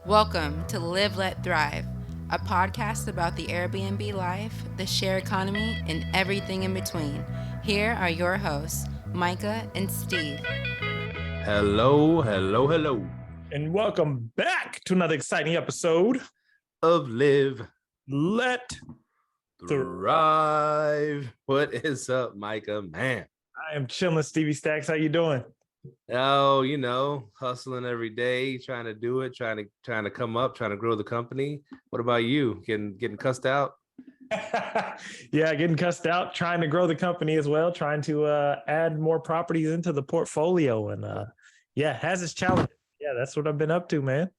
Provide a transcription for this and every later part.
Welcome to Live, Let, Thrive, a podcast about the Airbnb life, the share economy, and everything in between. Here are your hosts, Micah and Steve. Hello. And welcome back to another exciting episode of Live, Let Thrive. What is up, Micah? Man. I am chilling, Stevie Stacks. How you doing? Oh, hustling every day, trying to do it, trying to come up, trying to grow the company. What about you? Getting cussed out? Yeah, getting cussed out, trying to grow the company as well, trying to add more properties into the portfolio. And has its challenge. Yeah, that's what I've been up to, man.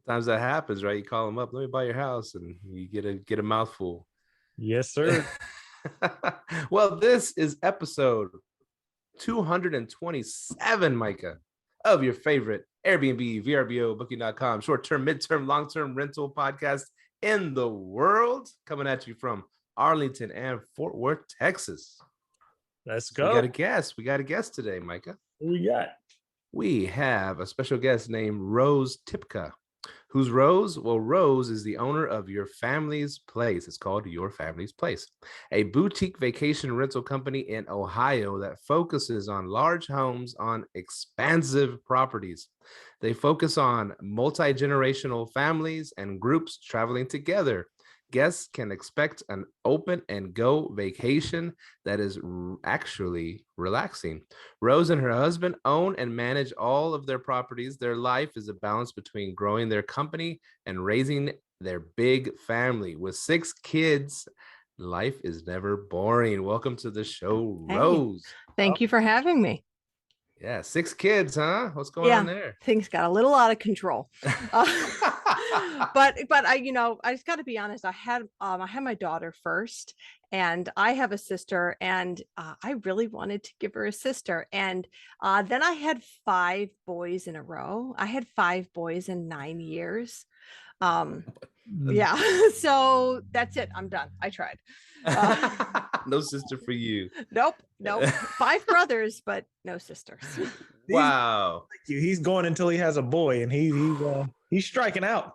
Sometimes that happens, right? You call them up, let me buy your house, and you get a mouthful. Yes, sir. Well, this is episode 227, Micah, of your favorite Airbnb, Vrbo, booking.com, short-term, midterm, long-term rental podcast in the world, coming at you from Arlington and Fort Worth, Texas. Let's go. We got a guest today, Micah. Who we got? We have a special guest named Rose Tipka. Who's Rose? Well, Rose is the owner of Your Family's Place. It's called Your Family's Place, a boutique vacation rental company in Ohio that focuses on large homes on expansive properties. They focus on multi-generational families and groups traveling together. Guests can expect an open and go vacation that is actually relaxing. Rose and her husband own and manage all of their properties. Their life is a balance between growing their company and raising their big family. With 6 kids, life is never boring. Welcome to the show, Rose. Thank you for having me. Yeah, 6 kids, huh? What's going on there? Things got a little out of control. But I just got to be honest. I had my daughter first, and I have a sister, and I really wanted to give her a sister. And then I had 5 boys in a row. I had 5 boys in 9 years. So that's it. I'm done. I tried. No sister for you. Nope. 5 brothers, but no sisters. Wow. He's going until he has a boy, and he's striking out.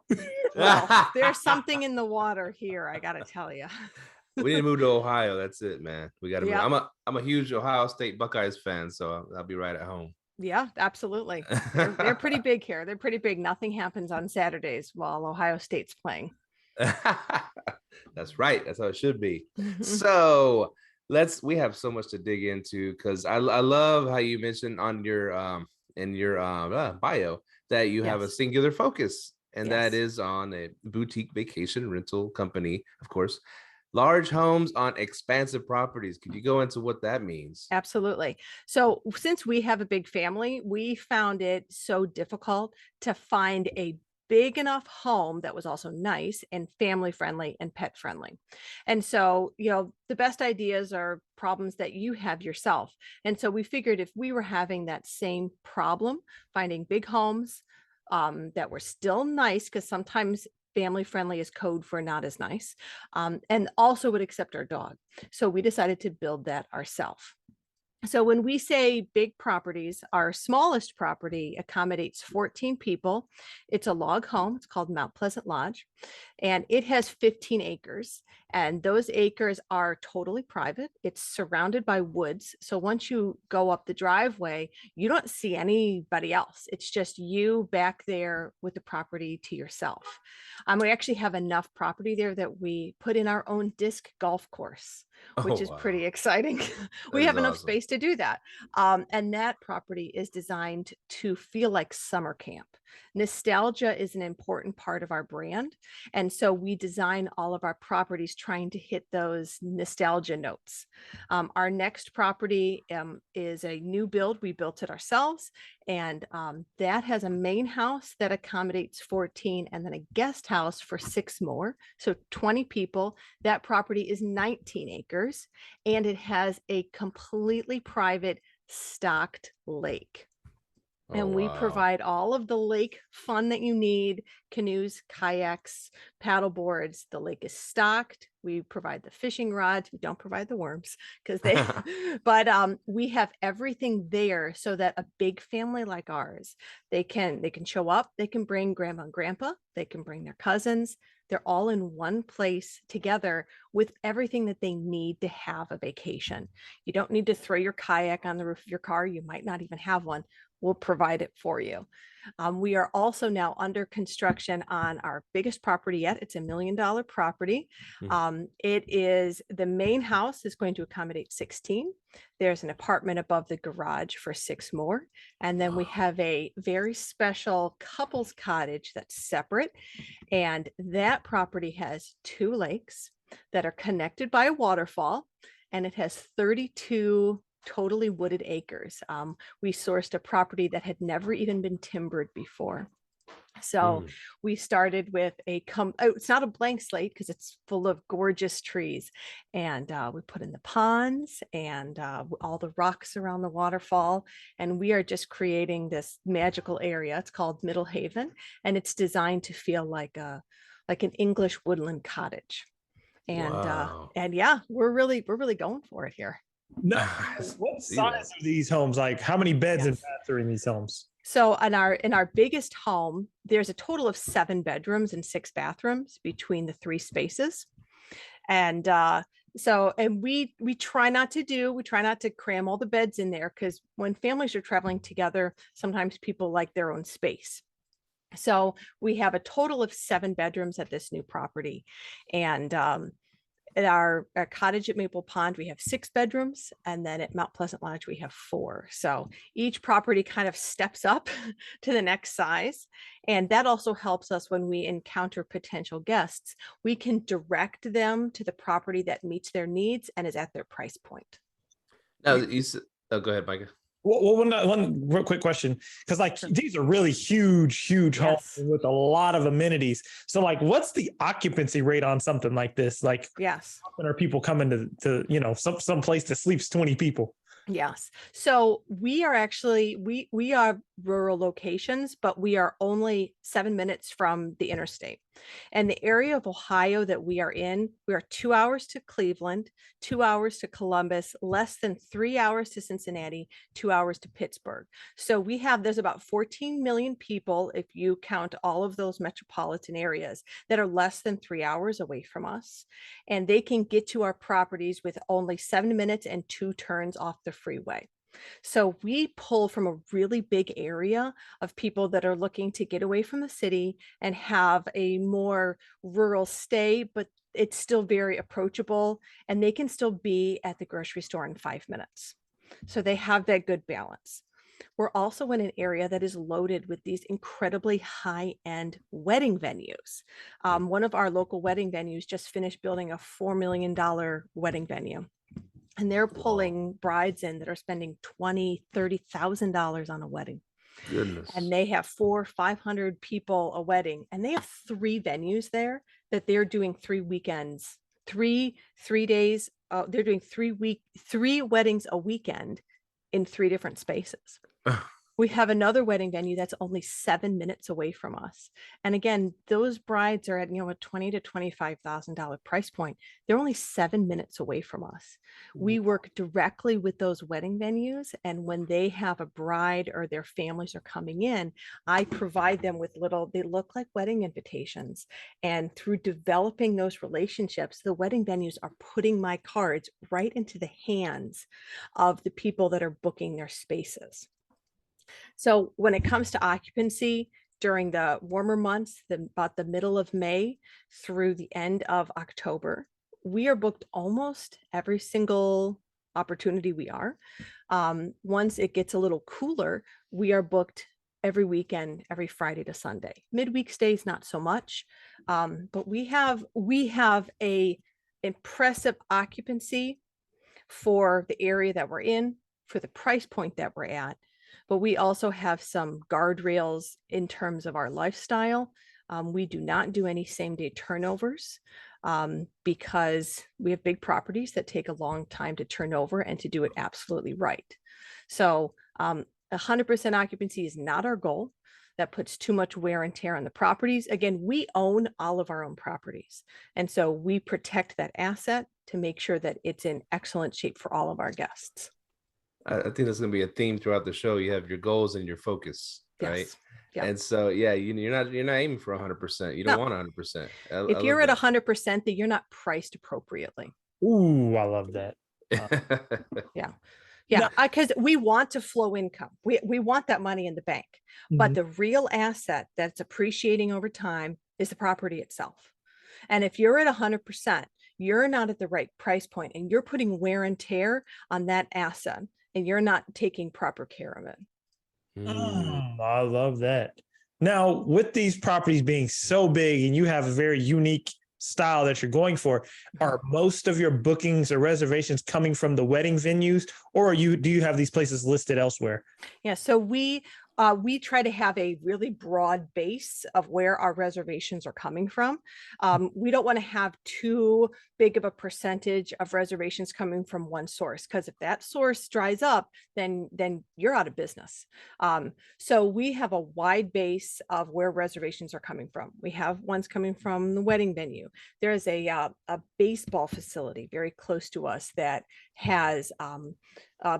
Well, there's something in the water here, I gotta tell you. We need to move to Ohio. That's it, man. We got to. Yep. I'm a huge Ohio State Buckeyes fan, so I'll be right at home. Yeah, absolutely. They're pretty big here. They're pretty big. Nothing happens on Saturdays while Ohio State's playing. That's right. That's how it should be. So we have so much to dig into, because I love how you mentioned on your in your bio that you have a singular focus, and that is on a boutique vacation rental company, of course. Large homes on expansive properties. Could you go into what that means? Absolutely. So since we have a big family, we found it so difficult to find a big enough home that was also nice and family friendly and pet friendly. And so, the best ideas are problems that you have yourself. And so we figured if we were having that same problem, finding big homes that were still nice, because sometimes family friendly is code for not as nice, and also would accept our dog. So we decided to build that ourselves. So when we say big properties, our smallest property accommodates 14 people. It's a log home. It's called Mount Pleasant Lodge, and it has 15 acres. And those acres are totally private. It's surrounded by woods. So once you go up the driveway, you don't see anybody else. It's just you back there with the property to yourself. We actually have enough property there that we put in our own disc golf course, which is pretty exciting. We have enough space to do that. And that property is designed to feel like summer camp. Nostalgia is an important part of our brand. And so we design all of our properties trying to hit those nostalgia notes. Our next property is a new build. We built it ourselves. And that has a main house that accommodates 14, and then a guest house for 6 more. So 20 people. That property is 19 acres, and it has a completely private stocked lake. And we provide all of the lake fun that you need: canoes, kayaks, paddle boards. The lake is stocked. We provide the fishing rods. We don't provide the worms because they, but we have everything there so that a big family like ours, they can show up. They can bring grandma and grandpa. They can bring their cousins. They're all in one place together with everything that they need to have a vacation. You don't need to throw your kayak on the roof of your car. You might not even have one. We'll provide it for you. We are also now under construction on our biggest property yet. It's $1 million property. It is, the main house is going to accommodate 16. There's an apartment above the garage for 6 more. And then we have a very special couples cottage that's separate. And that property has 2 lakes that are connected by a waterfall. And it has 32 totally wooded acres. We sourced a property that had never even been timbered before. So we started with it's not a blank slate because it's full of gorgeous trees. And we put in the ponds and all the rocks around the waterfall. And we are just creating this magical area. It's called Middle Haven. And it's designed to feel like an English woodland cottage. And yeah, we're really going for it here. No, what size are these homes? Like, how many beds and baths are in these homes? So in our biggest home, there's a total of 7 bedrooms and 6 bathrooms between the 3 spaces. And we try not to cram all the beds in there, because when families are traveling together, sometimes people like their own space. So we have a total of 7 bedrooms at this new property. And at our cottage at Maple Pond, we have 6 bedrooms. And then at Mount Pleasant Lodge, we have 4. So each property kind of steps up to the next size. And that also helps us when we encounter potential guests. We can direct them to the property that meets their needs and is at their price point. Now, go ahead, Micah. Well, one real quick question, because these are really huge homes with a lot of amenities. So what's the occupancy rate on something like this? Yes. Often are people coming to some place that sleeps 20 people? Yes. So we are actually, we are rural locations, but we are only 7 minutes from the interstate. And the area of Ohio that we are in, we are 2 hours to Cleveland, 2 hours to Columbus, less than 3 hours to Cincinnati, 2 hours to Pittsburgh. So there's about 14 million people, if you count all of those metropolitan areas, that are less than 3 hours away from us. And they can get to our properties with only 7 minutes and 2 turns off the freeway. So we pull from a really big area of people that are looking to get away from the city and have a more rural stay, but it's still very approachable, and they can still be at the grocery store in 5 minutes. So they have that good balance. We're also in an area that is loaded with these incredibly high-end wedding venues. One of our local wedding venues just finished building a $4 million wedding venue. And they're pulling brides in that are spending $20,000, $30,000 on a wedding. Goodness. And they have 400, 500 people a wedding. And they have 3 venues there that they're doing 3 weekends, three days. They're doing 3 weddings a weekend in 3 different spaces. We have another wedding venue that's only 7 minutes away from us. And again, those brides are at, a $20,000 to $25,000 price point. They're only 7 minutes away from us. We work directly with those wedding venues. And when they have a bride or their families are coming in, I provide them with they look like wedding invitations. And through developing those relationships, the wedding venues are putting my cards right into the hands of the people that are booking their spaces. So when it comes to occupancy during the warmer months, about the middle of May through the end of October, we are booked almost every single opportunity we are. Once it gets a little cooler, we are booked every weekend, every Friday to Sunday. Midweek stays, not so much. But we have a impressive occupancy for the area that we're in, for the price point that we're at. But we also have some guardrails in terms of our lifestyle. We do not do any same-day turnovers because we have big properties that take a long time to turn over and to do it absolutely right. So 100% occupancy is not our goal. That puts too much wear and tear on the properties. Again, we own all of our own properties. And so we protect that asset to make sure that it's in excellent shape for all of our guests. I think that's going to be a theme throughout the show. You have your goals and your focus, right? Yes. Yeah. And so, yeah, you're not aiming for 100%. You don't want 100%. If you're at 100%, then you're not priced appropriately. Ooh, I love that. Yeah. Yeah, because we want to flow income. We want that money in the bank. But the real asset that's appreciating over time is the property itself. And if you're at 100%, you're not at the right price point, and you're putting wear and tear on that asset, and you're not taking proper care of it. I love that. Now, with these properties being so big and you have a very unique style that you're going for, are most of your bookings or reservations coming from the wedding venues, or do you have these places listed elsewhere? Yeah, so we try to have a really broad base of where our reservations are coming from. We don't want to have too big of a percentage of reservations coming from one source, because if that source dries up, then you're out of business. So we have a wide base of where reservations are coming from. We have ones coming from the wedding venue. There's a baseball facility very close to us that has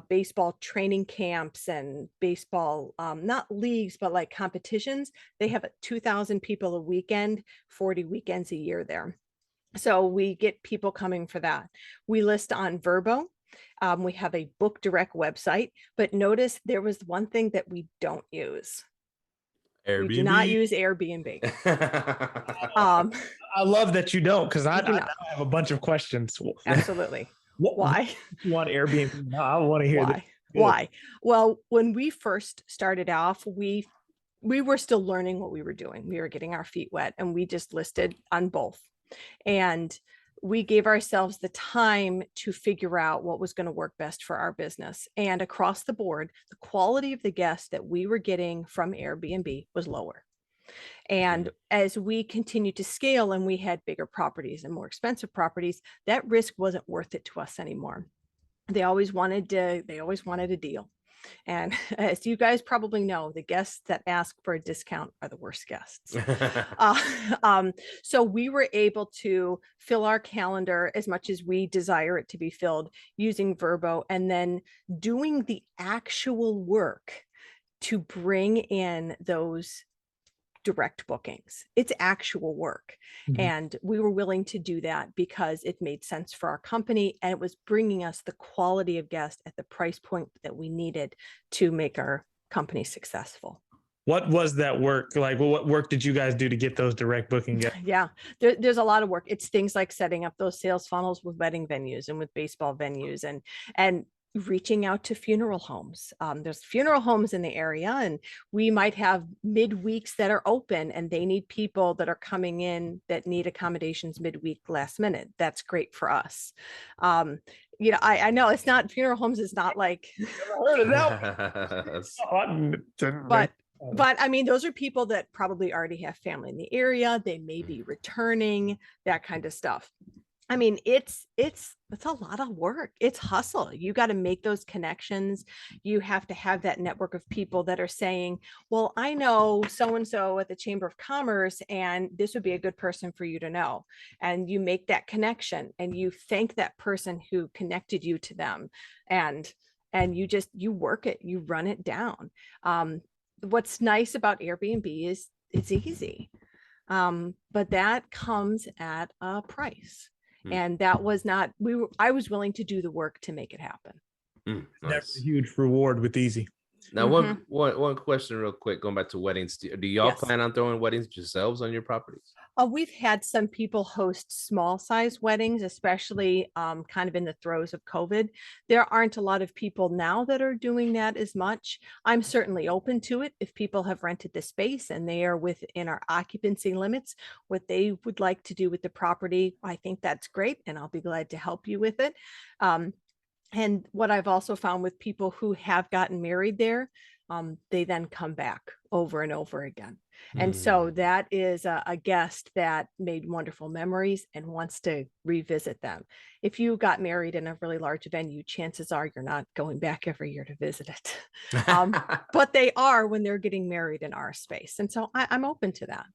baseball training camps and baseball, not leagues, but like competitions. They have 2,000 people a weekend, 40 weekends a year there. So we get people coming for that. We list on Vrbo. We have a book direct website, but notice there was one thing that we don't use. Airbnb. We do not use Airbnb. I love that you don't, because I have a bunch of questions. Absolutely. Why? You want Airbnb? No, I want to hear that. Why? Well, when we first started off, we were still learning what we were doing. We were getting our feet wet, and we just listed on both. And we gave ourselves the time to figure out what was going to work best for our business. And across the board, the quality of the guests that we were getting from Airbnb was lower. And as we continued to scale and we had bigger properties and more expensive properties, that risk wasn't worth it to us anymore. They always wanted a deal. And as you guys probably know, the guests that ask for a discount are the worst guests. So we were able to fill our calendar as much as we desire it to be filled using Vrbo, and then doing the actual work to bring in those direct bookings. It's actual work. And we were willing to do that because it made sense for our company, and it was bringing us the quality of guest at the price point that we needed to make our company successful. What was that work like? Well, what work did you guys do to get those direct booking guests? Yeah, there's a lot of work. It's things like setting up those sales funnels with wedding venues and with baseball venues, and reaching out to funeral homes. There's funeral homes in the area, and we might have midweeks that are open, and they need people that are coming in that need accommodations midweek last minute. That's great for us. I know it's not, funeral homes is not like heard of that. But I mean, those are people that probably already have family in the area. They may be returning, that kind of stuff. I mean, it's a lot of work. It's hustle. You got to make those connections. You have to have that network of people that are saying, well, I know so-and-so at the Chamber of Commerce, and this would be a good person for you to know. And you make that connection, and you thank that person who connected you to them. And you work it, you run it down. What's nice about Airbnb is it's easy. But that comes at a price. And that was not, I was willing to do the work to make it happen. Nice. That's a huge reward with easy. Now, one question real quick, going back to weddings. Do y'all plan on throwing weddings yourselves on your properties? We've had some people host small size weddings, especially kind of in the throes of COVID. There aren't a lot of people now that are doing that as much. I'm certainly open to it if people have rented the space and they are within our occupancy limits, what they would like to do with the property. I think that's great, and I'll be glad to help you with it. And what I've also found with people who have gotten married there, they then come back over and over again. And so that is a guest that made wonderful memories and wants to revisit them. If you got married in a really large venue, chances are you're not going back every year to visit it. But they are when they're getting married in our space. And so I'm open to that.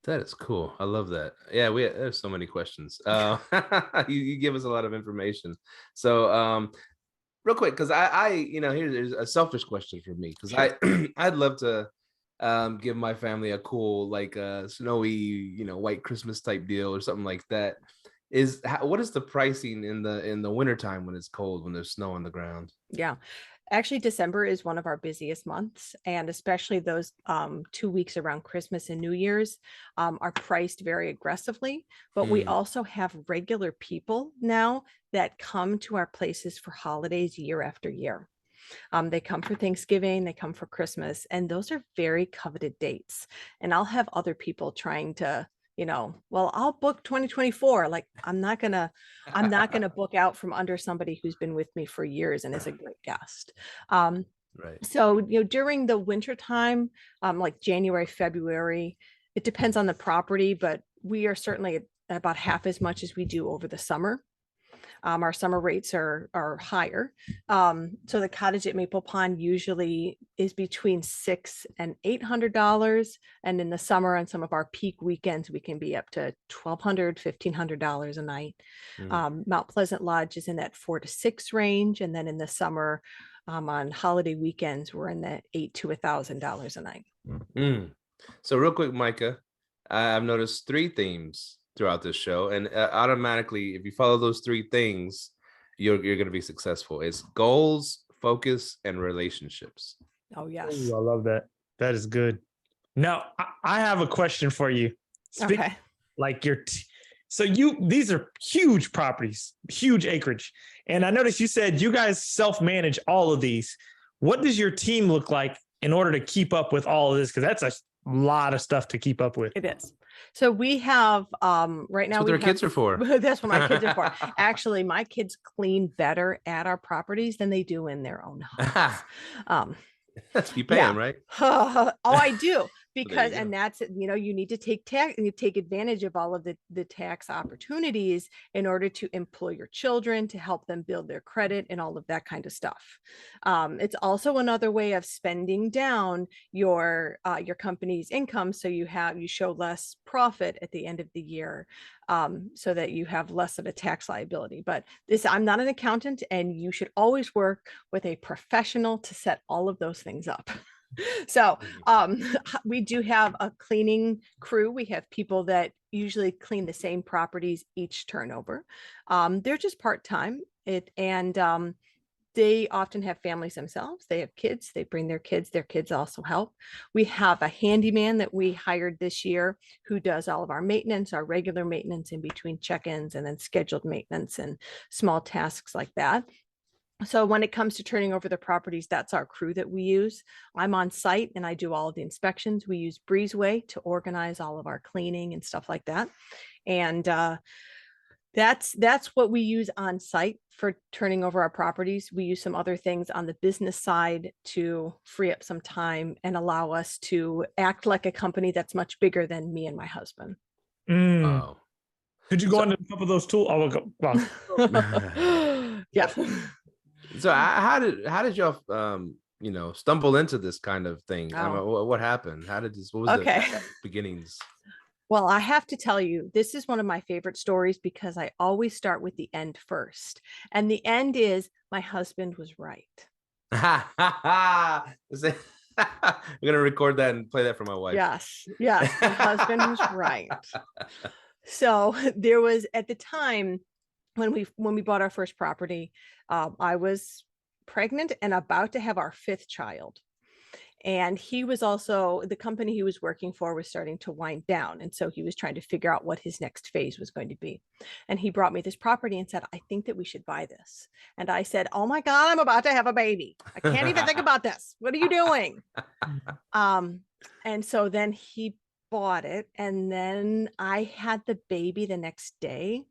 That is cool. I love that. Yeah, there's so many questions. You give us a lot of information. So real quick, because here's a selfish question for me, because I'd love to give my family a cool, like snowy, white Christmas type deal or something like that. What is the pricing in the wintertime when it's cold, when there's snow on the ground? Yeah. Actually, December is one of our busiest months, and especially those 2 weeks around Christmas and New Year's are priced very aggressively. But we also have regular people now that come to our places for holidays year after year. They come for Thanksgiving, they come for Christmas, and those are very coveted dates. And I'll have other people trying to, well, I'll book 2024. Like I'm not gonna book out from under somebody who's been with me for years and is a great guest. Right. So, during the winter time, like January, February, it depends on the property, but we are certainly at about half as much as we do over the summer. Our summer rates are higher. So the cottage at Maple Pond usually is between $600 and $800. And in the summer, on some of our peak weekends, we can be up to $1,200, $1,500 a night. Mount Pleasant Lodge is in that $400 to $600 range. And then in the summer, on holiday weekends, we're in the $800 to $1,000 a night. So real quick, Micah, I've noticed 3 themes throughout this show, and automatically, if you follow those 3 things, you're going to be successful. It's goals, focus, and relationships. Oh yes. Ooh, I love that. That is good. Now I have a question for you. Okay. Like these are huge properties, huge acreage. And I noticed you said you guys self-manage all of these. What does your team look like in order to keep up with all of this? Because that's a lot of stuff to keep up with. It is. So we have right now. That's what their kids are for. That's what my kids are for. Actually, my kids clean better at our properties than they do in their own homes. You pay them, right? Oh, I do. Because, and that's, you need to take advantage of all of the tax opportunities in order to employ your children, to help them build their credit and all of that kind of stuff. It's also another way of spending down your company's income. So you show less profit at the end of the year, so that you have less of a tax liability. But I'm not an accountant, and you should always work with a professional to set all of those things up. So we do have a cleaning crew. We have people that usually clean the same properties each turnover. They're just part-time. They often have families themselves. They have kids. They bring their kids. Their kids also help. We have a handyman that we hired this year who does all of our maintenance, our regular maintenance in between check-ins, and then scheduled maintenance and small tasks like that. So when it comes to turning over the properties, that's our crew that we use. I'm on site and I do all of the inspections. We use Breezeway to organize all of our cleaning and stuff like that. And that's what we use on site for turning over our properties. We use some other things on the business side to free up some time and allow us to act like a company that's much bigger than me and my husband. Oh. Could you go into a couple of those tools? Oh, we'll go. Well. Yeah. So how did y'all stumble into this kind of thing? I mean, what happened? What was the beginnings? Well, I have to tell you, this is one of my favorite stories because I always start with the end first. And the end is my husband was right. We're going to record that and play that for my wife. Yes, my husband was right. So there was, at the time, when we bought our first property, I was pregnant and about to have our 5th child. And he was also, the company he was working for was starting to wind down. And so he was trying to figure out what his next phase was going to be. And he brought me this property and said, I think that we should buy this. And I said, oh my God, I'm about to have a baby. I can't even think about this. What are you doing? And so then he bought it. And then I had the baby the next day.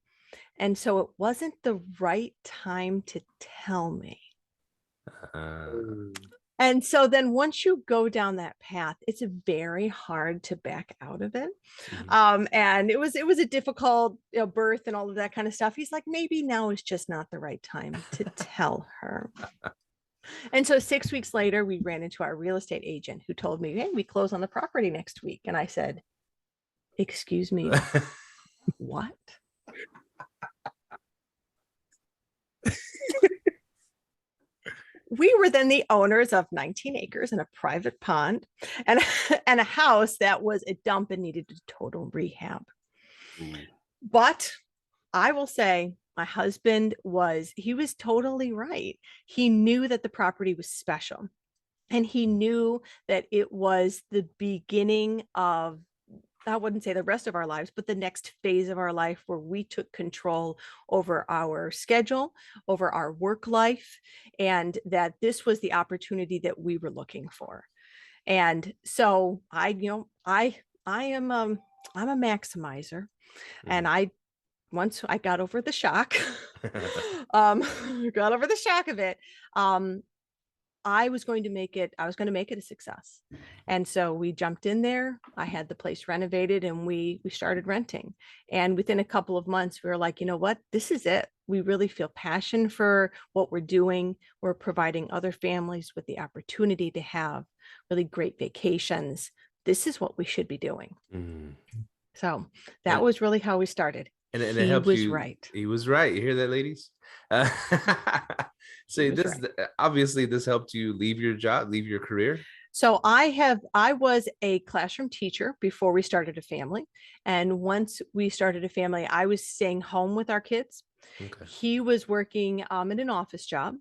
And so it wasn't the right time to tell me. And so then once you go down that path, it's very hard to back out of it. And it was a difficult, birth and all of that kind of stuff. He's like, maybe now is just not the right time to tell her. And so 6 weeks later, we ran into our real estate agent who told me, hey, we close on the property next week. And I said, excuse me, what? We were then the owners of 19 acres and a private pond and, and a house that was a dump and needed a total rehab. But I will say my husband was totally right. He knew that the property was special, and he knew that it was the beginning of, I wouldn't say the rest of our lives, but the next phase of our life where we took control over our schedule, over our work life, and that this was the opportunity that we were looking for. And so I'm a maximizer, and once I got over the shock, of it, I was going to make it a success. And so we jumped in there. I had the place renovated and we started renting. And within a couple of months, we were like, you know what, this is it. We really feel passion for what we're doing. We're providing other families with the opportunity to have really great vacations. This is what we should be doing. So that was really how we started. And he it helps was you. Right. He was right. You hear that, ladies? So this right. Obviously this helped you leave your job, leave your career. So I was a classroom teacher before we started a family. And once we started a family, I was staying home with our kids. Okay. He was working in an office job,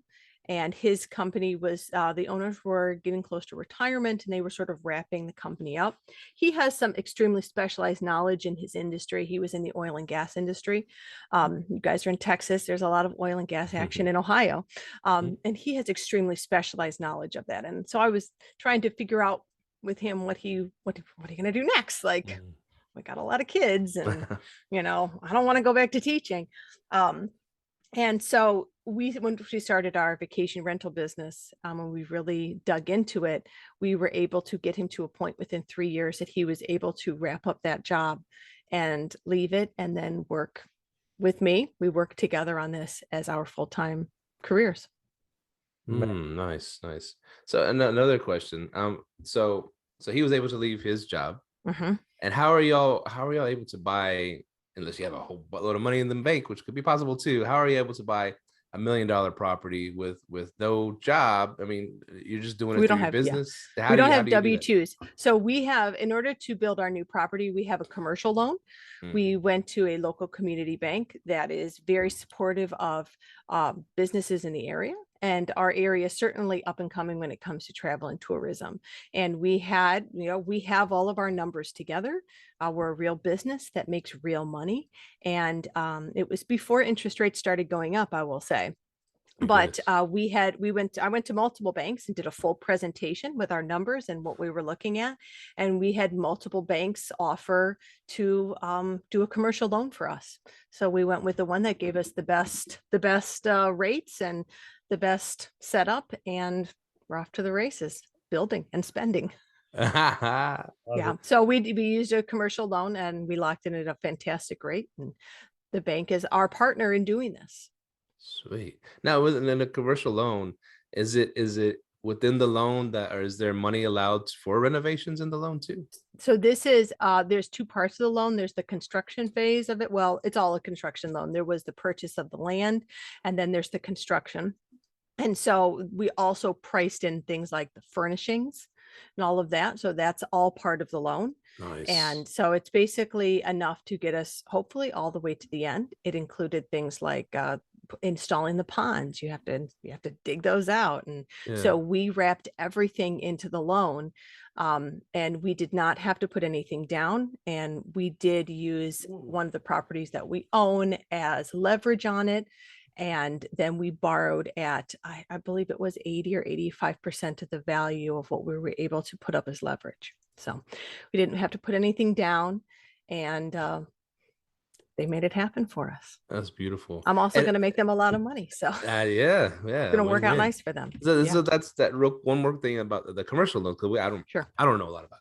and his company was, the owners were getting close to retirement and they were sort of wrapping the company up. He has some extremely specialized knowledge in his industry. He was in the oil and gas industry. You guys are in Texas. There's a lot of oil and gas action in Ohio. And he has extremely specialized knowledge of that. And so I was trying to figure out with him what are you going to do next? Like, we got a lot of kids and, I don't want to go back to teaching. And so when we started our vacation rental business, when we really dug into it, we were able to get him to a point within 3 years that he was able to wrap up that job and leave it and then work with me. We work together on this as our full-time careers. Nice. So another question. So he was able to leave his job. And how are y'all able to buy, unless you have a whole buttload of money in the bank, which could be possible too, how are you able to buy $1 million property with no job? I mean, you're just doing it through your business. We don't have W-2s. So we have, in order to build our new property, we have a commercial loan. We went to a local community bank that is very supportive of businesses in the area. And our area is certainly up and coming when it comes to travel and tourism. And we have all of our numbers together. We're a real business that makes real money. And it was before interest rates started going up, I will say. But I went to multiple banks and did a full presentation with our numbers and what we were looking at. And we had multiple banks offer to do a commercial loan for us. So we went with the one that gave us the best rates and the best setup, and we're off to the races, building and spending. So we used a commercial loan and we locked in at a fantastic rate. And the bank is our partner in doing this. Sweet. Now, within a commercial loan, is it within the loan or is there money allowed for renovations in the loan too? So this is, there's two parts of the loan. There's the construction phase of it. Well, it's all a construction loan. There was the purchase of the land, and then there's the construction. And so we also priced in things like the furnishings and all of that. So that's all part of the loan. Nice. And so it's basically enough to get us hopefully all the way to the end. It included things like installing the ponds. You have to dig those out. And so we wrapped everything into the loan. And we did not have to put anything down. And we did use one of the properties that we own as leverage on it. And then we borrowed at, I believe it was 80 or 85% of the value of what we were able to put up as leverage. So we didn't have to put anything down. And they made it happen for us. That's beautiful. I'm also And going to make them a lot of money. So yeah, it's going to work out win-win. nice for them. So that's that real one more thing about the commercial loans, because I don't know a lot about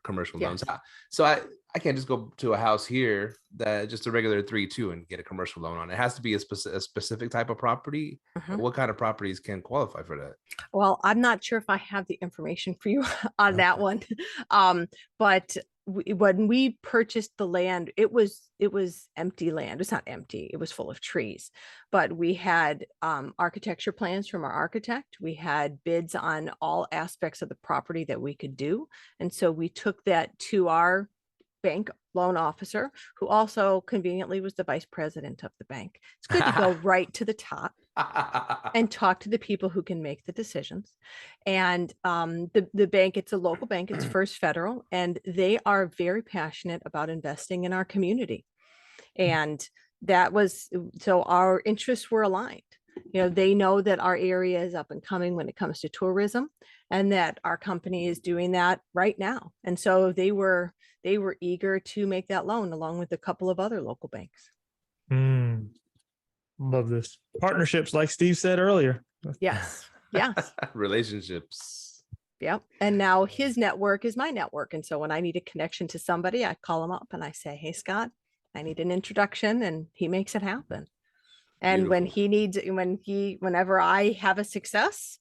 commercial loans. So I can't just go to a house here that just a regular 3-2 and get a commercial loan on. It has to be a specific type of property. What kind of properties can qualify for that? Well, I'm not sure if I have the information for you on that one. But when we purchased the land, it was empty land. It's not empty. It was full of trees, but we had architecture plans from our architect. We had bids on all aspects of the property that we could do. And so we took that to our bank loan officer, who also conveniently was the vice president of the bank. It's good to go right to the top and talk to the people who can make the decisions. And the bank, it's a local bank, it's First Federal, and they are very passionate about investing in our community. And that was, so our interests were aligned. They know that our area is up and coming when it comes to tourism, and that our company is doing that right now. And so they were eager to make that loan along with a couple of other local banks. Love this. Partnerships, like Steve said earlier. Yes. Relationships. Yep. And now his network is my network. And so when I need a connection to somebody, I call him up and I say, hey, Scott, I need an introduction, and he makes it happen. And whenever I have a success,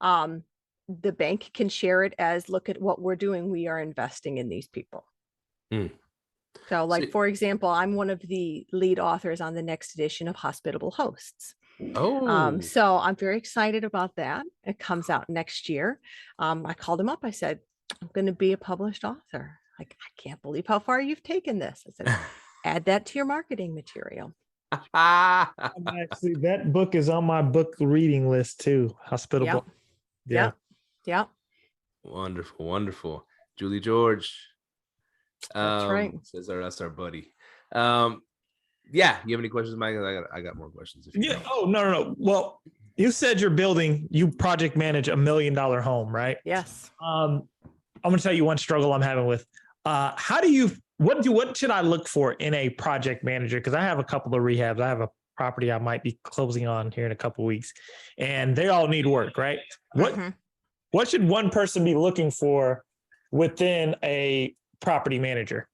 the bank can share it as, look at what we're doing. We are investing in these people. So for example, I'm one of the lead authors on the next edition of Hospitable Hosts. So I'm very excited about that. It comes out next year. I called him up. I said, I'm going to be a published author. Like, I can't believe how far you've taken this. I said, add that to your marketing material. Actually, that book is on my book reading list too. Hospitable. Yep. Wonderful. Julie George. That's right. Says that's our buddy. You have any questions, Mike? I got more questions. No. Well, you said you project manage $1 million home, right? Yes. I'm going to tell you one struggle I'm having with, what should I look for in a project manager? Because I have a couple of rehabs. I have a property I might be closing on here in a couple of weeks, and they all need work, right? What should one person be looking for within a property manager?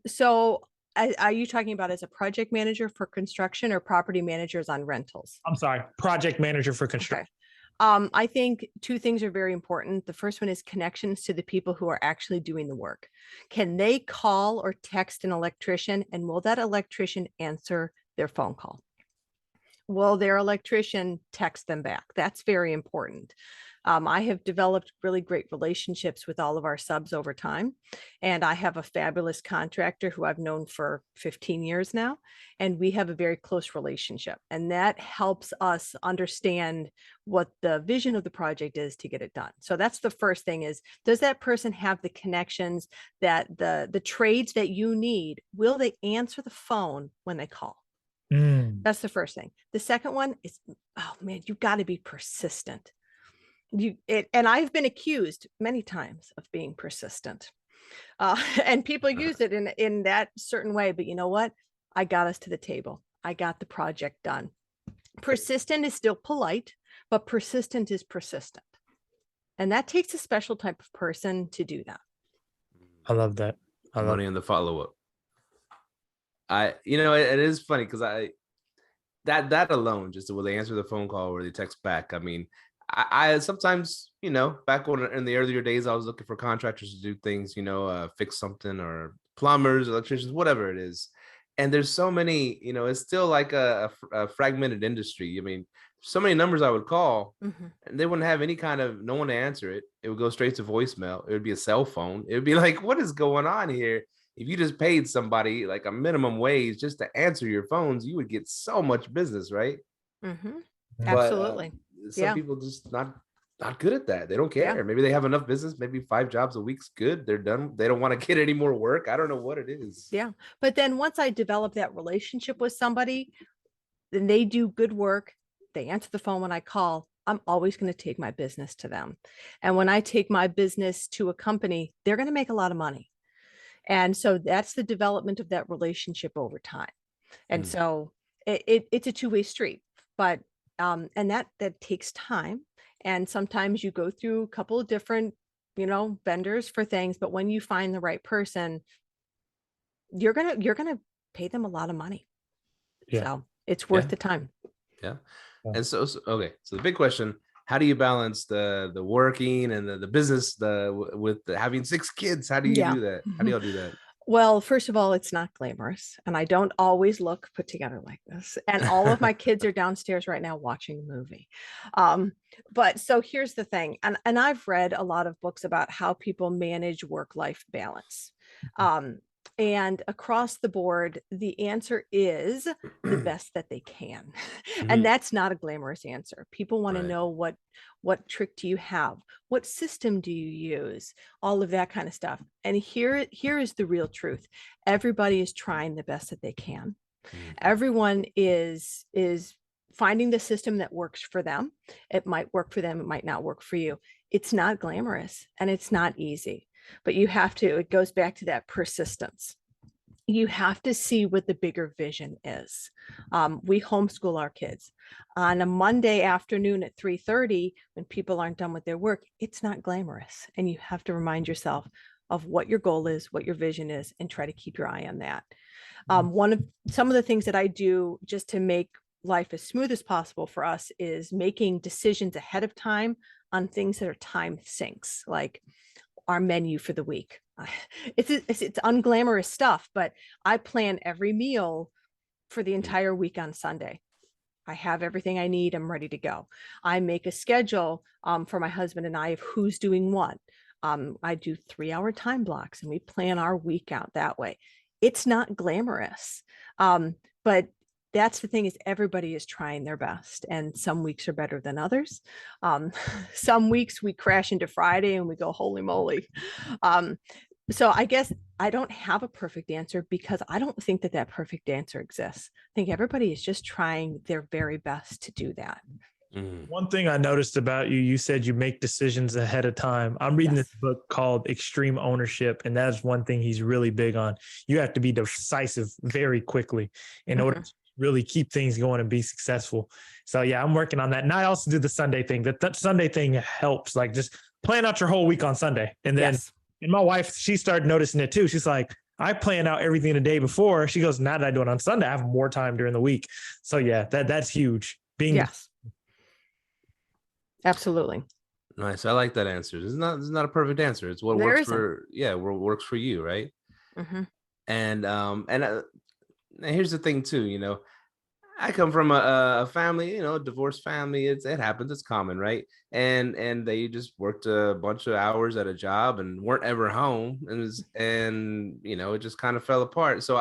So are you talking about as a project manager for construction or property managers on rentals? I'm sorry, project manager for construction. Okay. I think two things are very important. The first one is connections to the people who are actually doing the work. Can they call or text an electrician, and will that electrician answer their phone call? Will their electrician text them back? That's very important. I have developed really great relationships with all of our subs over time. And I have a fabulous contractor who I've known for 15 years now. And we have a very close relationship. And that helps us understand what the vision of the project is to get it done. So that's the first thing is, does that person have the connections that the trades that you need? Will they answer the phone when they call? That's the first thing. The second one is, oh man, you've got to be persistent. And I've been accused many times of being persistent, and people use it in that certain way. But you know what? I got us to the table. I got the project done. Persistent is still polite, but persistent is persistent, and that takes a special type of person to do that. I love that. Money in the follow-up. It is funny because that alone, just will they answer the phone call or they text back? I mean, I sometimes, back in the earlier days, I was looking for contractors to do things, fix something, or plumbers, electricians, whatever it is. And there's so many, it's still like a fragmented industry. I mean, so many numbers I would call, and they wouldn't have no one to answer it. It would go straight to voicemail. It would be a cell phone. It would be like, what is going on here? If you just paid somebody like a minimum wage just to answer your phones, you would get so much business, right? Absolutely. Some people just not good at that. They don't care. Maybe they have enough business. Maybe 5 jobs a week's good. They're done. They don't want to get any more work. I don't know what it is. Yeah. But then once I develop that relationship with somebody, then they do good work. They answer the phone when I call. I'm always going to take my business to them. And when I take my business to a company, they're going to make a lot of money. And so that's the development of that relationship over time. And so it's a two-way street, but and that takes time. And sometimes you go through a couple of different, vendors for things, but when you find the right person, you're gonna pay them a lot of money. Yeah. So it's worth the time. Yeah. And so okay. So the big question, how do you balance the working and the business with having 6 kids? How do you do that? How do y'all do that? Well, first of all, it's not glamorous, and I don't always look put together like this. And all of my kids are downstairs right now watching a movie. But so here's the thing, and I've read a lot of books about how people manage work-life balance. And across the board, the answer is the best that they can. And that's not a glamorous answer. People want to know what trick do you have? What system do you use? All of that kind of stuff. And here is the real truth. Everybody is trying the best that they can. Everyone is finding the system that works for them. It might work for them, it might not work for you. It's not glamorous and it's not easy. But it goes back to that persistence. You have to see what the bigger vision is. We homeschool our kids. On a Monday afternoon at 3:30, when people aren't done with their work, it's not glamorous. And you have to remind yourself of what your goal is, what your vision is, and try to keep your eye on that. Some of the things that I do just to make life as smooth as possible for us is making decisions ahead of time on things that are time sinks, like our menu for the week. It's unglamorous stuff, but I plan every meal for the entire week on Sunday. I have everything I need. I'm ready to go. I make a schedule for my husband and I of who's doing what. I do 3-hour time blocks and we plan our week out that way. It's not glamorous, but that's the thing, is everybody is trying their best, and some weeks are better than others. Some weeks we crash into Friday and we go, holy moly. So I guess I don't have a perfect answer, because I don't think that perfect answer exists. I think everybody is just trying their very best to do that. One thing I noticed about you, you said you make decisions ahead of time. I'm reading this book called Extreme Ownership, and that's one thing he's really big on. You have to be decisive very quickly in order to really keep things going and be successful. So yeah, I'm working on that. And I also do the Sunday thing. That Sunday thing helps, like just plan out your whole week on Sunday. And then, and my wife, she started noticing it too. She's like, I plan out everything the day before. She goes, now that I do it on Sunday, I have more time during the week. So yeah, that's huge. Absolutely. Nice. I like that answer. It's not a perfect answer. It's what works for what works for you, right? And here's the thing too, I come from a family, divorced family. It happens. It's common, right? And they just worked a bunch of hours at a job and weren't ever home, and it just kind of fell apart. So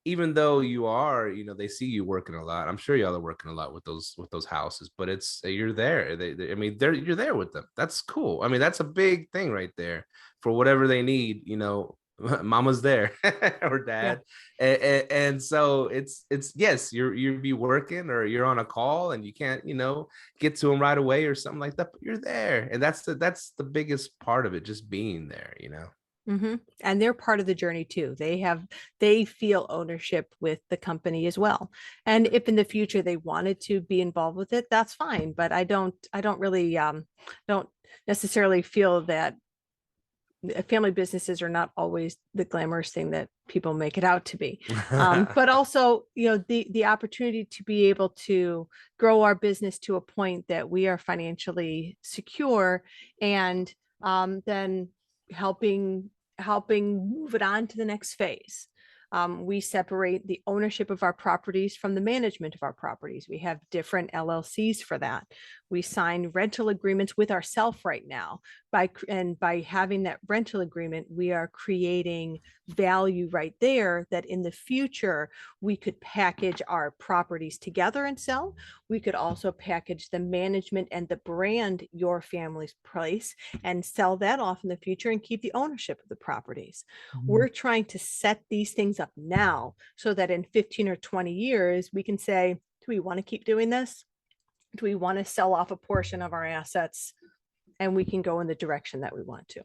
even though you are, they see you working a lot. I'm sure y'all are working a lot with those houses, but you're there. You're there with them. That's cool. That's a big thing right there. For whatever they need, mama's there or dad. And so it's yes, you'll be working or you're on a call and you can't get to them right away or something like that, but you're there. And that's the biggest part of it, just being there. And they're part of the journey too. They feel ownership with the company as well. And if in the future they wanted to be involved with it, that's fine. But I don't really don't necessarily feel that family businesses are not always the glamorous thing that people make it out to be. But also, the opportunity to be able to grow our business to a point that we are financially secure, and then helping move it on to the next phase. We separate the ownership of our properties from the management of our properties. We have different LLCs for that. We sign rental agreements with ourselves right now. By having that rental agreement, we are creating value right there that in the future we could package our properties together and sell. We could also package the management and the brand Your Family's Place and sell that off in the future and keep the ownership of the properties. We're trying to set these things up now so that in 15 or 20 years we can say, do we want to keep doing this? Do we want to sell off a portion of our assets, and we can go in the direction that we want to?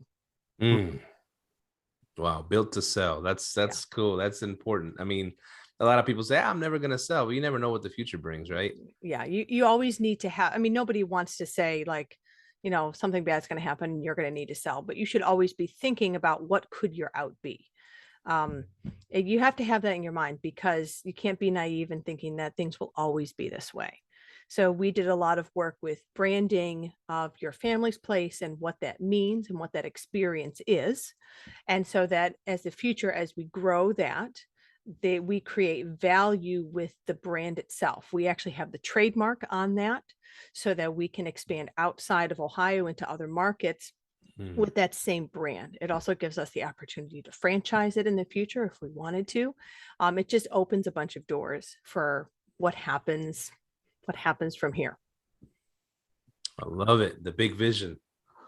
Wow, built to sell. That's cool. That's important. I mean, a lot of people say, I'm never gonna sell, but you never know what the future brings, right? Yeah, you always need to have, I mean, nobody wants to say like, something bad's going to happen and you're going to need to sell, but you should always be thinking about what could your out be. And you have to have that in your mind, because you can't be naive in thinking that things will always be this way. So we did a lot of work with branding of your family's place and what that means and what that experience is. And so that as the future, as we grow that, we create value with the brand itself. We actually have the trademark on that so that we can expand outside of Ohio into other markets with that same brand. It also gives us the opportunity to franchise it in the future if we wanted to. It just opens a bunch of doors for what happens from here. I love it. The big vision.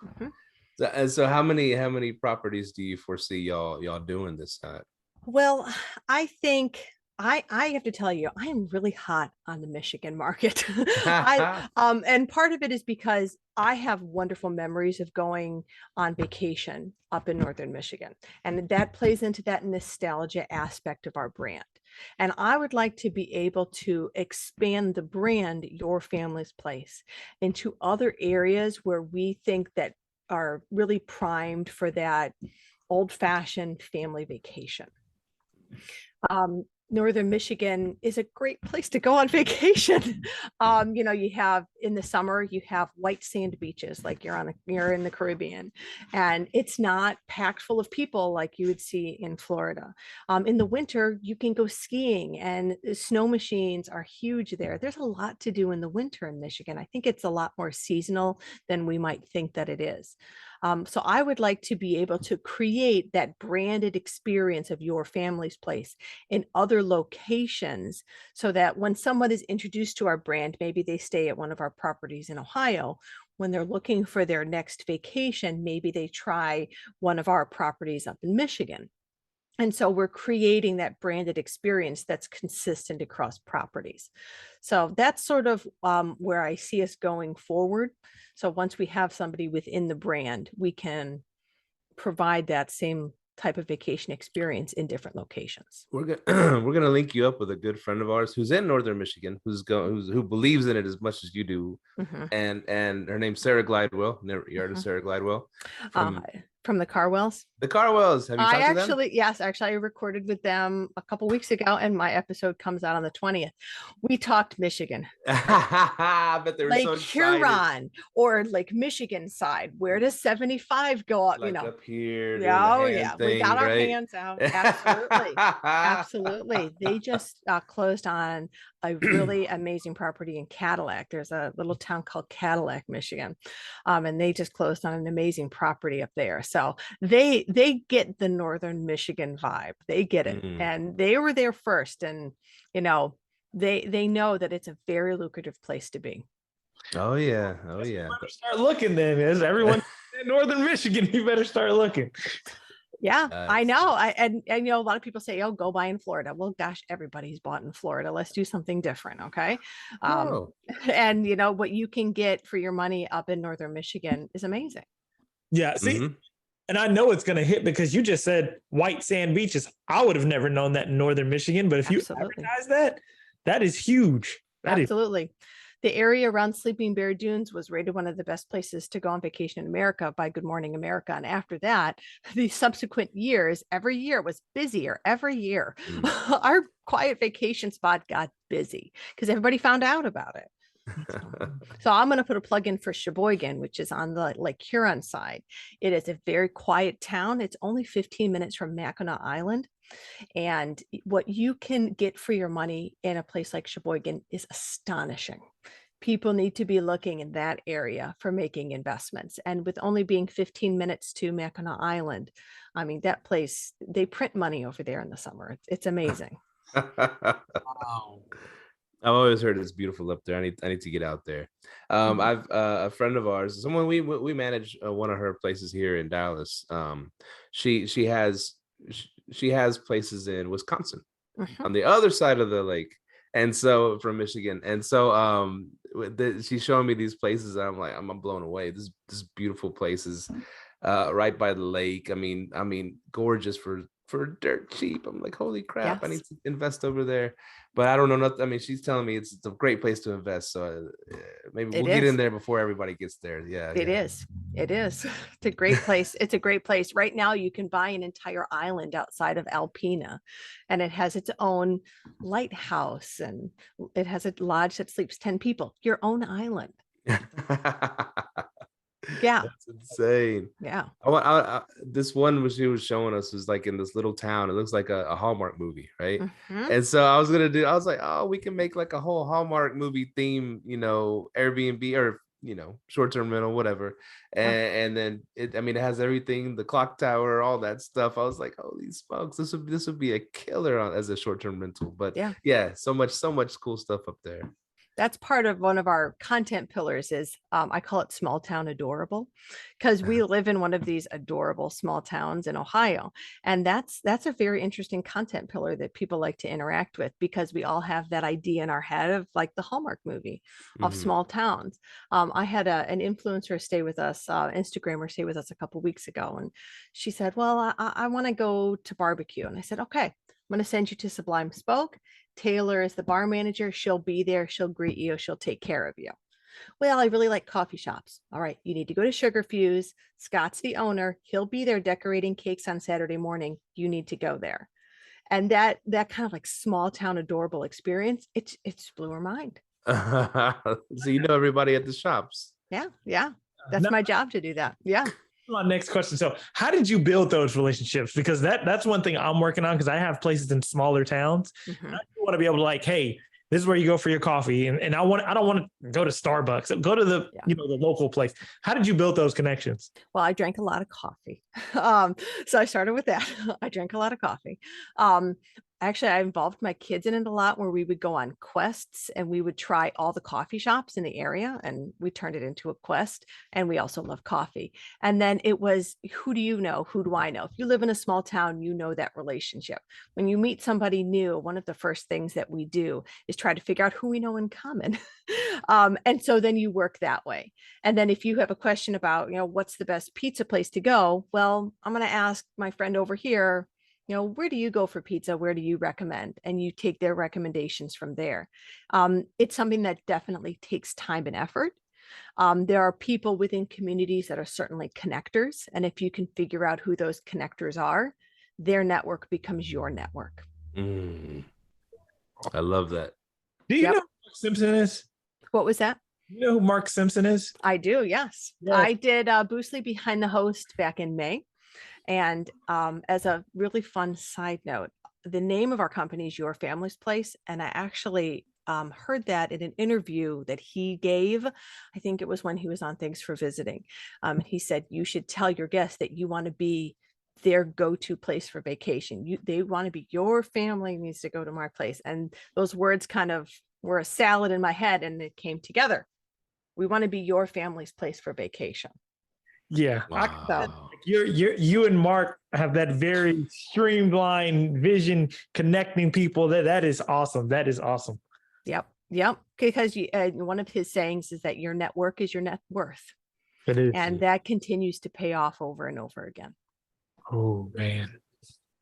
Mhm. So how many properties do you foresee y'all doing this at? Well, I think I have to tell you, I am really hot on the Michigan market. And part of it is because I have wonderful memories of going on vacation up in northern Michigan, and that plays into that nostalgia aspect of our brand. And I would like to be able to expand the brand Your Family's Place into other areas where we think that are really primed for that old-fashioned family vacation. Northern Michigan is a great place to go on vacation. You have in the summer, you have white sand beaches, like you're in the Caribbean, and it's not packed full of people like you would see in Florida. In the winter, you can go skiing, and snow machines are huge there. There's a lot to do in the winter in Michigan. I think it's a lot more seasonal than we might think that it is. So I would like to be able to create that branded experience of Your Family's Place in other locations, so that when someone is introduced to our brand, maybe they stay at one of our properties in Ohio, when they're looking for their next vacation, maybe they try one of our properties up in Michigan. And so we're creating that branded experience that's consistent across properties. So that's sort of where I see us going forward. So once we have somebody within the brand, we can provide that same type of vacation experience in different locations. We're gonna link you up with a good friend of ours who's in northern Michigan, who believes in it as much as you do, Mhm. and her name's Sarah Glidewell. Never you heard of Sarah Glidewell From the Carwells. the Carwells? Have you talked to them? Yes, actually, I recorded with them a couple weeks ago, and my episode comes out on the 20th. We talked Michigan, I bet they were so Lake excited. Huron, or Lake Michigan side. Where does 75 go up? Like up here, doing Yeah, the oh hand yeah, we thing, got our right? hands out. Absolutely, absolutely. They just closed on a really amazing property in Cadillac. There's a little town called Cadillac, Michigan, and they just closed on an amazing property up there. So they get the northern Michigan vibe. They get it, and they were there first, and they know that it's a very lucrative place to be. Oh yeah, oh yeah. Better start looking then. As everyone in northern Michigan, you better start looking. Yeah, I know. And a lot of people say, "Oh, go buy in Florida." Well, gosh, everybody's bought in Florida. Let's do something different, okay? Oh. And what you can get for your money up in northern Michigan is amazing. Yeah, see, and I know it's going to hit because you just said white sand beaches. I would have never known that in northern Michigan, but if you advertise that, that is huge. Absolutely. The area around Sleeping Bear Dunes was rated one of the best places to go on vacation in America by Good Morning America. And after that, the subsequent years, every year was busier every year. Our quiet vacation spot got busy because everybody found out about it. So I'm going to put a plug in for Sheboygan, which is on the Lake Huron side. It is a very quiet town. It's only 15 minutes from Mackinac Island. And what you can get for your money in a place like Sheboygan is astonishing. People need to be looking in that area for making investments. And with only being 15 minutes to Mackinac Island, I mean, that place, they print money over there in the summer. It's amazing. Wow. I've always heard it's beautiful up there. I need to get out there. I've a friend of ours, someone we manage one of her places here in Dallas. She has places in Wisconsin on the other side of the lake, and so from Michigan, and so she's showing me these places. And I'm like, I'm blown away. This beautiful places. right by the lake. I mean, gorgeous for dirt cheap. I'm like, holy crap, I Yes. need to invest over there. But I don't know nothing. I mean, she's telling me it's a great place to invest. So maybe It we'll get in is. there before everybody gets there. Yeah, It yeah. is. It is. It's a great place. It's a great place. Right now, you can buy an entire island outside of Alpena, and it has its own lighthouse, and it has a lodge that sleeps 10 people. Your own island. Yeah. That's insane. Yeah. This one was she was showing us was like in this little town. It looks like a Hallmark movie, right? Mhm. And so I was like, oh, we can make like a whole Hallmark movie theme, Airbnb or short-term rental, whatever. And then it has everything, the clock tower, all that stuff. I was like, holy smokes, this would be a killer as a short-term rental. But yeah, so much cool stuff up there. That's part of one of our content pillars is I call it small town adorable, because we live in one of these adorable small towns in Ohio. And that's a very interesting content pillar that people like to interact with, because we all have that idea in our head of like the Hallmark movie of small towns. I had an influencer stay with us, Instagrammer stay with us a couple weeks ago. And she said, well, I want to go to barbecue. And I said, okay, I'm going to send you to Sublime Spoke. Taylor is the bar manager. She'll be there. She'll greet you. She'll take care of you. Well, I really like coffee shops. All right. You need to go to Sugar Fuse. Scott's the owner. He'll be there decorating cakes on Saturday morning. You need to go there. And that kind of like small town adorable experience, it's blew her mind. So everybody at the shops. Yeah. Yeah. That's my job to do that. Yeah. My next question. So how did you build those relationships? Because that's one thing I'm working on, because I have places in smaller towns. Mhm. I want to be able to like, hey, this is where you go for your coffee. And I don't want to go to Starbucks. Go to the, the local place. How did you build those connections? Well, I drank a lot of coffee. So I started with that. I drank a lot of coffee. Actually, I involved my kids in it a lot, where we would go on quests and we would try all the coffee shops in the area, and we turned it into a quest. And we also love coffee. And then it was, who do you know? Who do I know? If you live in a small town, you know that relationship. When you meet somebody new, one of the first things that we do is try to figure out who we know in common. And so then you work that way. And then if you have a question about, what's the best pizza place to go? Well, I'm going to ask my friend over here, where do you go for pizza? Where do you recommend? And you take their recommendations from there. It's something that definitely takes time and effort. There are people within communities that are certainly connectors. And if you can figure out who those connectors are, their network becomes your network. I love that. Do you know who Mark Simpson is? What was that? You know who Mark Simpson is? I do, yes. I did Boostly Behind the Host back in May. And as a really fun side note, the name of our company is Your Family's Place. And I actually heard that in an interview that he gave. I think it was when he was on Thanks for Visiting. He said, you should tell your guests that you want to be their go-to place for vacation. They want to be, your family needs to go to my place. And those words kind of were a salad in my head, and it came together. We want to be your family's place for vacation. Yeah. Wow. You and Mark have that very streamlined vision, connecting people. That is awesome. That is awesome. Yep. Because one of his sayings is that your network is your net worth. It is. And that continues to pay off over and over again. Oh man,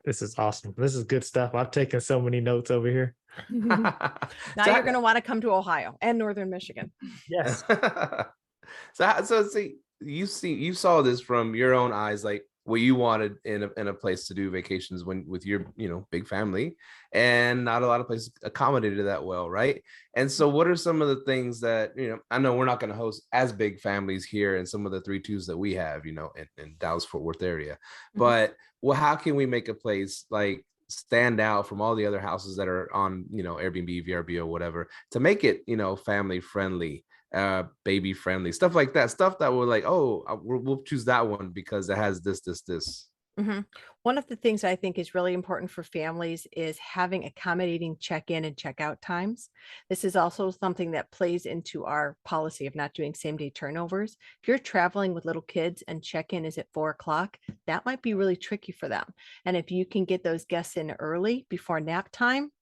this is awesome. This is good stuff. I've taken so many notes over here. Now you're going to want to come to Ohio and Northern Michigan. Yes. So see, you saw this from your own eyes, like what you wanted in a place to do vacations with your big family, and not a lot of places accommodated that well, right? And so what are some of the things that I know we're not going to host as big families here in some of the 3-2s that we have in Dallas Fort Worth area, but how can we make a place like stand out from all the other houses that are on Airbnb, Vrbo, whatever, to make it family friendly, baby friendly, stuff like that, stuff that we're like, we'll choose that one because it has this. One of the things I think is really important for families is having accommodating check-in and check-out times. This is also something that plays into our policy of not doing same-day turnovers. If you're traveling with little kids and check-in is at 4:00, that might be really tricky for them. And if you can get those guests in early before nap time,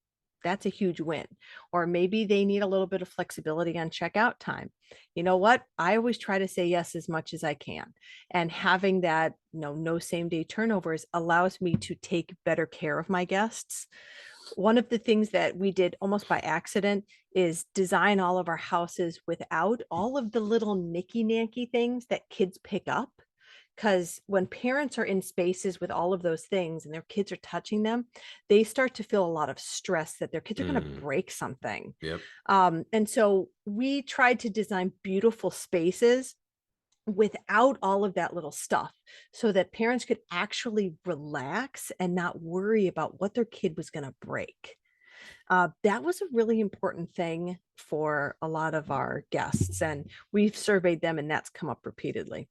That's a huge win. Or maybe they need a little bit of flexibility on checkout time. You know what? I always try to say yes as much as I can. And having that, no same day turnovers allows me to take better care of my guests. One of the things that we did almost by accident is design all of our houses without all of the little nicky-nanky things that kids pick up. Because when parents are in spaces with all of those things and their kids are touching them, they start to feel a lot of stress that their kids are going to break something. Yep. And so we tried to design beautiful spaces without all of that little stuff so that parents could actually relax and not worry about what their kid was going to break. That was a really important thing for a lot of our guests, and we've surveyed them, and that's come up repeatedly.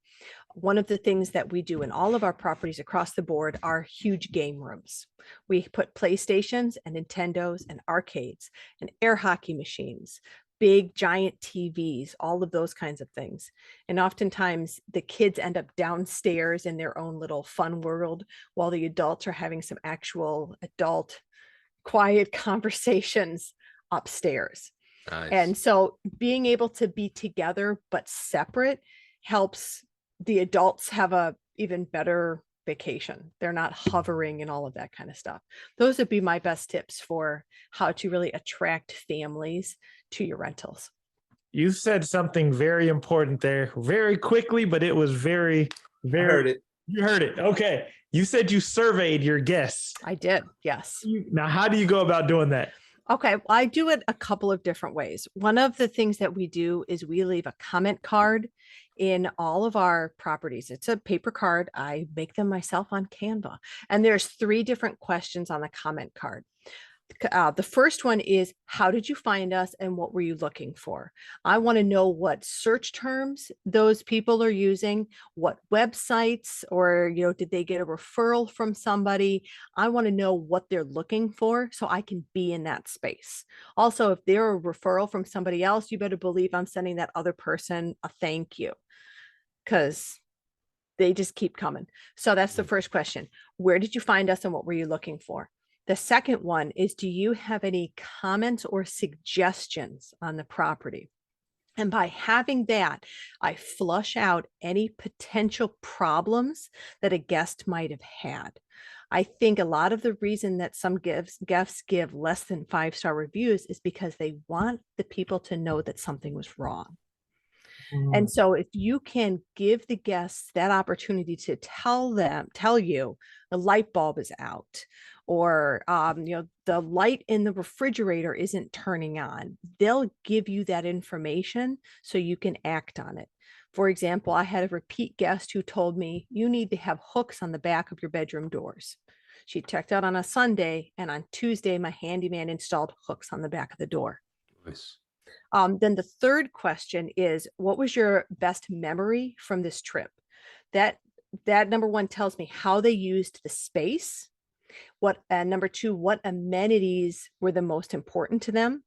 One of the things that we do in all of our properties across the board are huge game rooms. We put PlayStations and Nintendos and arcades and air hockey machines, big giant TVs, all of those kinds of things. And oftentimes the kids end up downstairs in their own little fun world while the adults are having some actual adult quiet conversations upstairs. Nice. And so being able to be together but separate helps the adults have a even better vacation. They're not hovering and all of that kind of stuff. Those would be my best tips for how to really attract families to your rentals. You said something very important there very quickly, but it was very, very. I heard it. You heard it. Okay. You said you surveyed your guests. I did. Yes. Now, how do you go about doing that? Okay, well, I do it a couple of different ways. One of the things that we do is we leave a comment card in all of our properties. It's a paper card. I make them myself on Canva. And there's 3 different questions on the comment card. The first one is, how did you find us and what were you looking for? I want to know what search terms those people are using, what websites, or, did they get a referral from somebody? I want to know what they're looking for so I can be in that space. Also, if they're a referral from somebody else, you better believe I'm sending that other person a thank you, because they just keep coming. So that's the first question. Where did you find us and what were you looking for? The second one is, do you have any comments or suggestions on the property? And by having that, I flush out any potential problems that a guest might have had. I think a lot of the reason that some guests give less than 5-star reviews is because they want the people to know that something was wrong. And so if you can give the guests that opportunity to tell you the light bulb is out, or the light in the refrigerator isn't turning on, they'll give you that information so you can act on it. For example, I had a repeat guest who told me, you need to have hooks on the back of your bedroom doors. She checked out on a Sunday, and on Tuesday, my handyman installed hooks on the back of the door. Nice. Then the third question is, what was your best memory from this trip? That number one tells me how they used the space. Number 2, what amenities were the most important to them?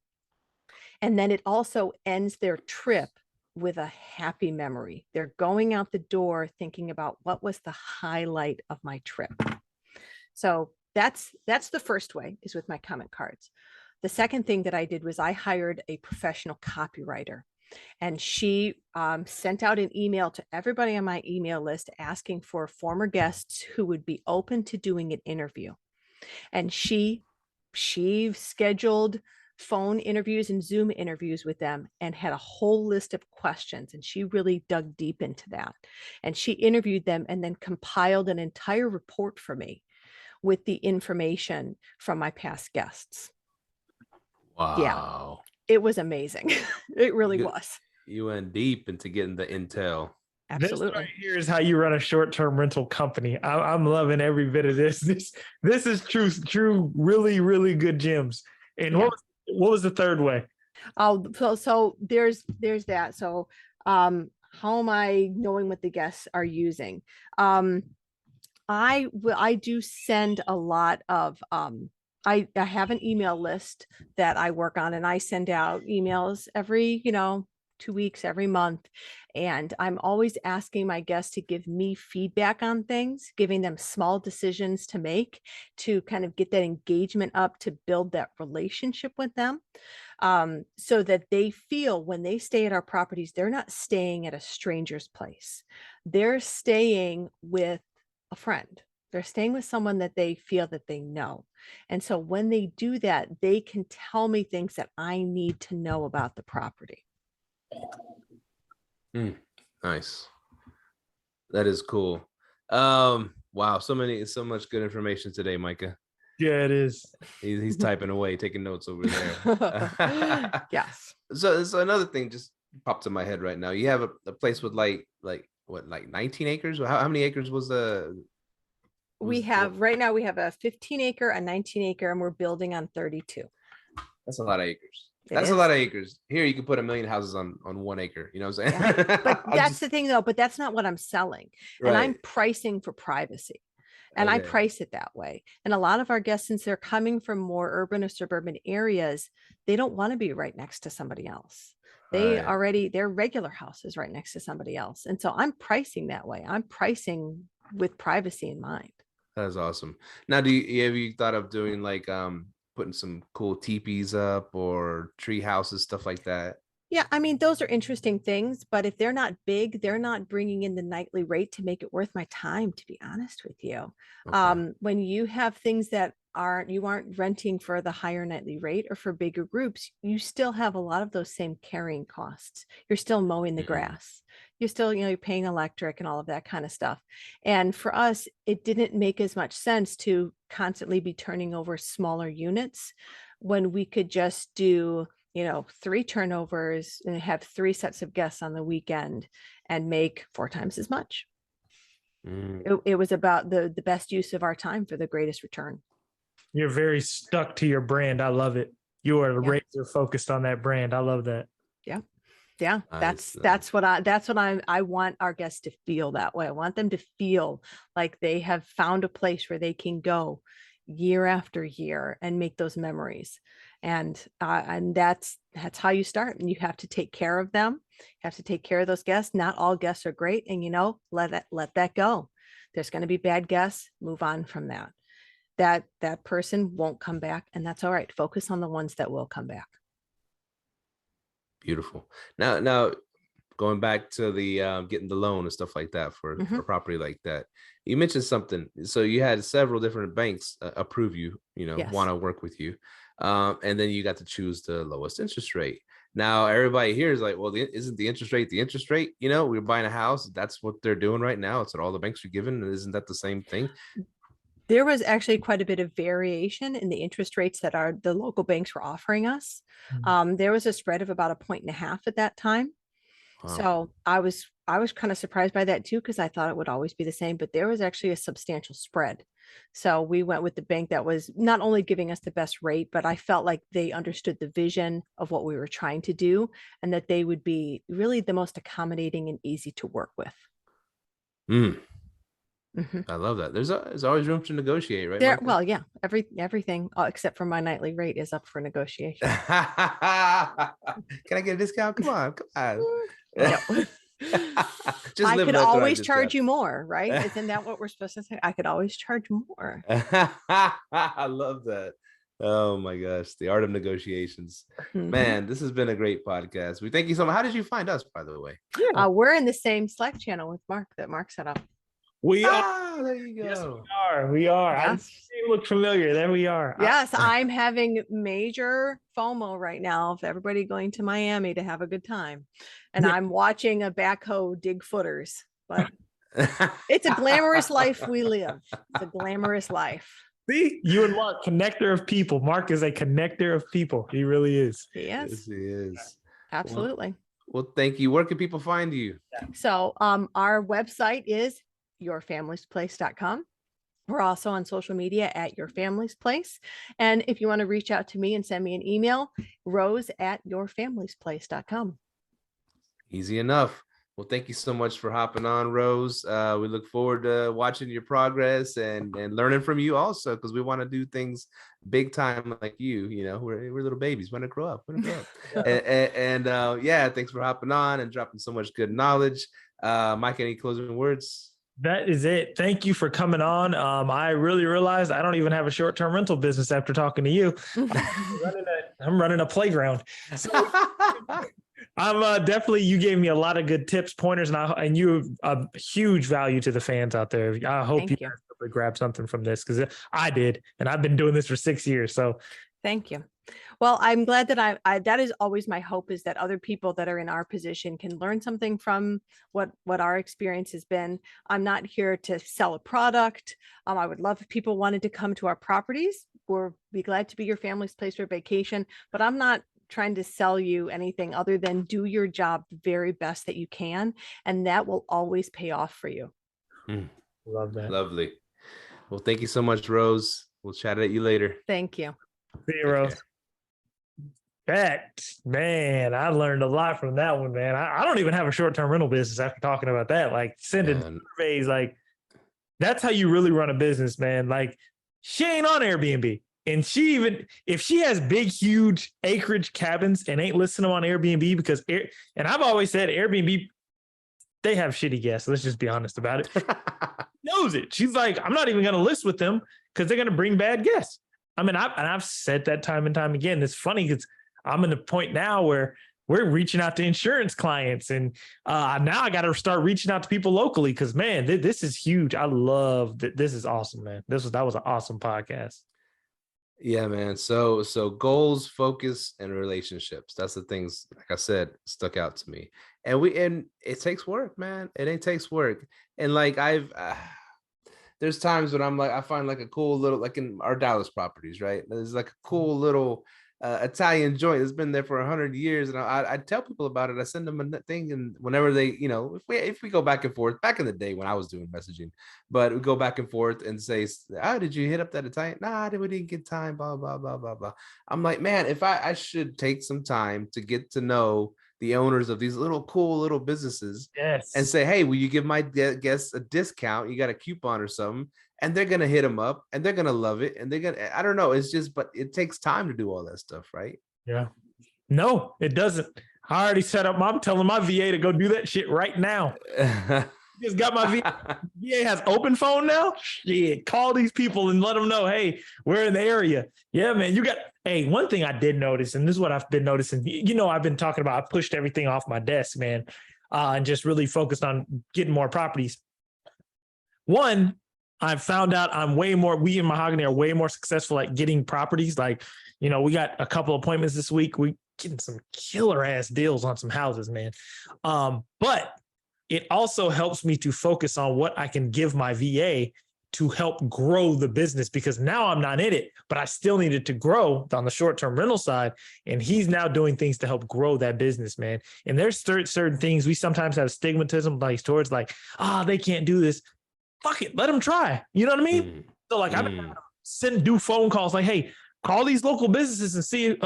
And then it also ends their trip with a happy memory. They're going out the door thinking about, what was the highlight of my trip? So that's the first way, is with my comment cards. The second thing that I did was I hired a professional copywriter, and she sent out an email to everybody on my email list asking for former guests who would be open to doing an interview. And she scheduled phone interviews and Zoom interviews with them and had a whole list of questions. And she really dug deep into that. And she interviewed them and then compiled an entire report for me with the information from my past guests. Wow. Yeah, it was amazing. It really was. You went deep into getting the intel. Absolutely. This right here is how you run a short-term rental company. I'm loving every bit of this. This is true, really, really good gems. And Yeah. what was the third way? Oh, so there's that. So how am I knowing what the guests are using? I do send a lot of I have an email list that I work on, and I send out emails every 2 weeks every month. And I'm always asking my guests to give me feedback on things, giving them small decisions to make to kind of get that engagement up, to build that relationship with them, so that they feel when they stay at our properties, they're not staying at a stranger's place. They're staying with a friend. They're staying with someone that they feel that they know. And so when they do that, they can tell me things that I need to know about the property. Nice. That is cool. Wow, so much good information today, Micah. Yeah, it is. He's typing away, taking notes over there. Yes. So another thing just popped in my head right now. You have a place with like 19 acres? How many acres was We have right now, we have a 15 acre, a 19 acre, and we're building on 32. That's a lot of acres. It That's is. a lot of acres. Here you can put 1 million houses on 1 acre. You know what I'm saying? Yeah. But that's the thing though, but that's not what I'm selling. And I'm pricing for privacy. And I price it that way. And a lot of our guests, since they're coming from more urban or suburban areas, they don't want to be right next to somebody else. Their regular house is right next to somebody else. And so I'm pricing that way. I'm pricing with privacy in mind. That's awesome. Now, have you thought of doing like putting some cool teepees up or tree houses, stuff like that? Yeah, I mean, those are interesting things, but if they're not big, they're not bringing in the nightly rate to make it worth my time, to be honest with you. Okay. When you have things that you aren't renting for the higher nightly rate or for bigger groups, you still have a lot of those same carrying costs. You're still mowing the grass. You're still, you're paying electric and all of that kind of stuff. And for us, it didn't make as much sense to constantly be turning over smaller units when we could just do 3 turnovers and have 3 sets of guests on the weekend and make 4 times as much. It was about the best use of our time for the greatest return. You're very stuck to your brand. I love it. You are razor focused on that brand. I love that. Yeah. That's what I want our guests to feel that way. I want them to feel like they have found a place where they can go year after year and make those memories. And that's how you start. And you have to take care of them. You have to take care of those guests. Not all guests are great. And let that go. There's going to be bad guests. Move on from that. That person won't come back, and that's all right. Focus on the ones that will come back. Beautiful. Now going back to the getting the loan and stuff like that for a property like that, you mentioned something. So you had several different banks approve you, want to work with you, and then you got to choose the lowest interest rate. Now everybody here is like, well, isn't the interest rate the interest rate? We're buying a house. That's what they're doing right now. It's what all the banks are giving. Isn't that the same thing? There was actually quite a bit of variation in the interest rates that the local banks were offering us. There was a spread of about 1.5 points at that time. Wow. So I was kind of surprised by that too, because I thought it would always be the same, but there was actually a substantial spread. So we went with the bank that was not only giving us the best rate, but I felt like they understood the vision of what we were trying to do and that they would be really the most accommodating and easy to work with. I love that. There's always room to negotiate, right? Well, yeah, everything except for my nightly rate is up for negotiation. Can I get a discount? Come on. I could always charge you more, right? Isn't that what we're supposed to say? I could always charge more. I love that. Oh my gosh, the art of negotiations. Man, this has been a great podcast. We thank you so much. How did you find us, by the way? We're in the same Slack channel with Mark that Mark set up. We are. There you go. Yes, we are. Yes. I look familiar. There we are. Yes, I'm having major FOMO right now of everybody going to Miami to have a good time. And I'm watching a backhoe dig footers. But it's a glamorous life we live. It's a glamorous life. See, you and Mark, connector of people. Mark is a connector of people. He really is. He is. Yes, he is. Absolutely. Well, thank you. Where can people find you? So our website is yourfamiliesplace.com. We're also on social media at Your Family's Place. And if you want to reach out to me and send me an email, rose@yourfamiliesplace.com. Easy enough. Well, thank you so much for hopping on, Rose. We look forward to watching your progress and learning from you also, because we want to do things big time like you. You know, we're little babies. We want to grow up. Yeah, thanks for hopping on and dropping so much good knowledge. Mike, any closing words? That is it. Thank you for coming on. I really realized I don't even have a short-term rental business after talking to you. I'm running a playground. So I'm definitely, you gave me a lot of good tips, pointers, and you a huge value to the fans out there. I hope you grab something from this, because I did, and I've been doing this for 6 years. So thank you. Well, I'm glad that that is always my hope, is that other people that are in our position can learn something from what our experience has been. I'm not here to sell a product. I would love if people wanted to come to our properties. We'll be glad to be your family's place for vacation, but I'm not trying to sell you anything other than do your job the very best that you can, and that will always pay off for you. Love that. Lovely. Well, thank you so much, Rose. We'll chat at you later. Thank you. See you, Rose. That, man, I learned a lot from that one, man. I don't even have a short-term rental business after talking about that. Like, sending surveys, like, that's how you really run a business, man. Like, she ain't on Airbnb. And she even, if she has big, huge acreage cabins and ain't listing them on Airbnb, because, and I've always said Airbnb, they have shitty guests. Let's just be honest about it. Knows it. She's like, I'm not even going to list with them because they're going to bring bad guests. I mean, I've said that time and time again. It's funny because I'm in a point now where we're reaching out to insurance clients, and now I got to start reaching out to people locally, because, man, this is huge. I love that. This is awesome, man. That was an awesome podcast. Yeah, man. So goals, focus, and relationships. That's the things, like I said, stuck out to me. And it takes work, man. It takes work. And like there's times when I'm like, I find like a cool little, like in our Dallas properties, right? There's like a cool little Italian joint that's been there for 100 years, and I tell people about it. I send them a thing, and whenever they, you know, if we go back and forth, back in the day when I was doing messaging, but we go back and forth and say, did you hit up that Italian? Nah, we didn't get time, blah blah blah blah blah. I'm like, man, if I should take some time to get to know the owners of these little cool little businesses, yes, and say, hey, will you give my guests a discount? You got a coupon or something. And they're going to hit them up, and they're going to love it. And they're going to, I don't know. It's just, but it takes time to do all that stuff, right? Yeah. No, it doesn't. I already set up, I'm telling my VA to go do that shit right now. Just got my VA has open phone now. Shit, call these people and let them know, hey, we're in the area. Yeah, man, hey, one thing I did notice, and this is what I've been noticing, you know, I've been talking about, I pushed everything off my desk, man, and just really focused on getting more properties. One, I found out we in Mahogany are way more successful at getting properties. Like, you know, we got a couple appointments this week. We getting some killer ass deals on some houses, man. But it also helps me to focus on what I can give my VA to help grow the business, because now I'm not in it, but I still needed to grow on the short-term rental side. And he's now doing things to help grow that business, man. And there's certain things we sometimes have stigmatism like towards, like, they can't do this. Fuck it, let them try. You know what I mean? So like, I'm do phone calls like, hey, call these local businesses and see,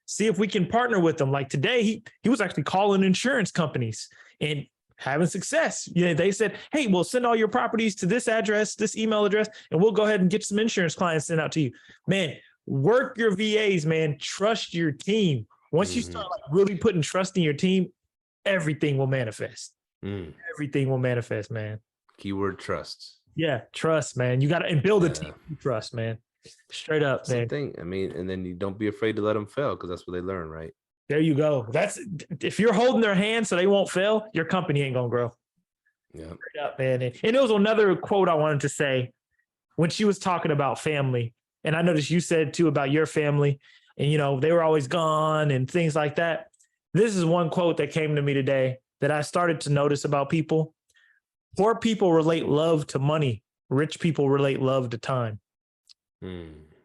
see if we can partner with them. Like today, he was actually calling insurance companies and having success. You know, they said, hey, we'll send all your properties to this address, this email address, and we'll go ahead and get some insurance clients sent out to you. Man, work your VAs, man. Trust your team. Once you start like really putting trust in your team, everything will manifest. Everything will manifest, man. Keyword trust. Yeah, trust, man. You got to build a team of trust, man. Straight up, that's man. the thing. I mean, and then you don't be afraid to let them fail, because that's what they learn, right? There you go. That's, if you're holding their hand so they won't fail, your company ain't gonna grow. Yeah. Straight up, man. And it was another quote I wanted to say when she was talking about family. And I noticed you said too about your family, and you know, they were always gone and things like that. This is one quote that came to me today that I started to notice about people. Poor people relate love to money. Rich people relate love to time.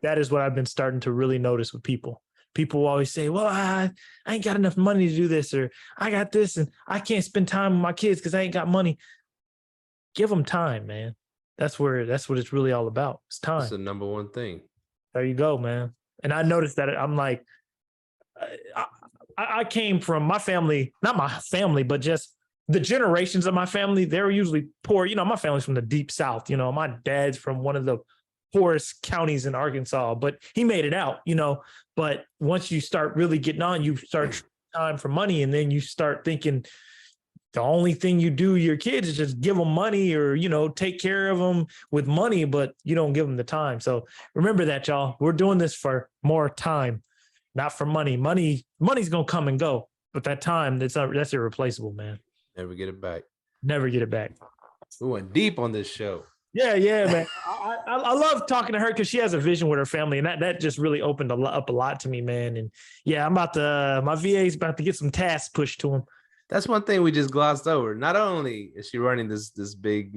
That is what I've been starting to really notice with people. People always say, well, I ain't got enough money to do this, or I got this and I can't spend time with my kids because I ain't got money. Give them time, man. That's what it's really all about. It's time. That's the number one thing. There you go, man. And I noticed that I'm like, I came from my family, not my family, but just the generations of my family, they're usually poor. My family's from the deep South. My dad's from one of the poorest counties in Arkansas, but he made it out, But once you start really getting on, you start time for money, and then you start thinking the only thing you do to your kids is just give them money or, take care of them with money, but you don't give them the time. So remember that, y'all. We're doing this for more time, not for money. Money's going to come and go, but that time, that's irreplaceable, man. Never get it back. Never get it back. We went deep on this show. Yeah, man. I love talking to her because she has a vision with her family, and that just really opened up a lot to me, man. And yeah, my VA's about to get some tasks pushed to him. That's one thing we just glossed over. Not only is she running this big,